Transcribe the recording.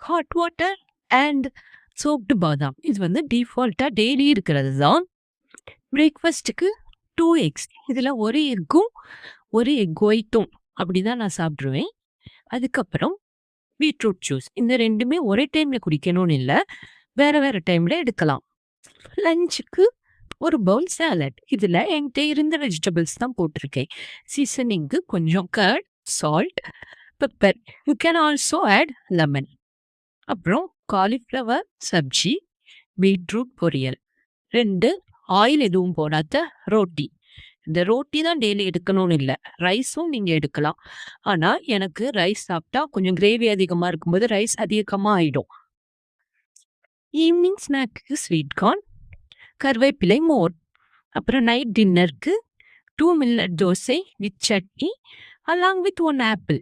Hot water and சோப்டு பாதாம். இது வந்து டிஃபால்ட்டாக டெய்லி இருக்கிறது தான். பிரேக்ஃபாஸ்ட்டுக்கு 2 எக்ஸ். இதில் ஒரு எக்கும் ஒரு எக் ஒயிட்டும் அப்படி தான் நான் சாப்பிட்ருவேன். அதுக்கப்புறம் பீட்ரூட் ஜூஸ். இந்த ரெண்டுமே ஒரே டைமில் குடிக்கணும்னு இல்லை, வேறு வேறு டைமில் எடுக்கலாம். லஞ்சுக்கு ஒரு பவுல் சாலட். இதில் என்கிட்ட இருந்த வெஜிடபிள்ஸ் தான் போட்டிருக்கேன். சீசனிங்க்கு கொஞ்சம் curd, salt, pepper. You can also add lemon. அப்புறம் cauliflower sabzi, beetroot poriyal, 2 oil எதுவும் போடாத ரோட்டி. இந்த ரோட்டி தான் டெய்லி எடுக்கணும்னு இல்லை, ரைஸும் நீங்கள் எடுக்கலாம். ஆனால் எனக்கு ரைஸ் சாப்பிட்டா கொஞ்சம் கிரேவி அதிகமாக இருக்கும்போது ரைஸ் அதிகமாக ஆகிடும். ஈவினிங் ஸ்நாக்கு ஸ்வீட் கார்ன், கருவேப்பிலை, மோர். அப்புறம் நைட் டின்னருக்கு 2 millet dosa with chutney along with 1 apple.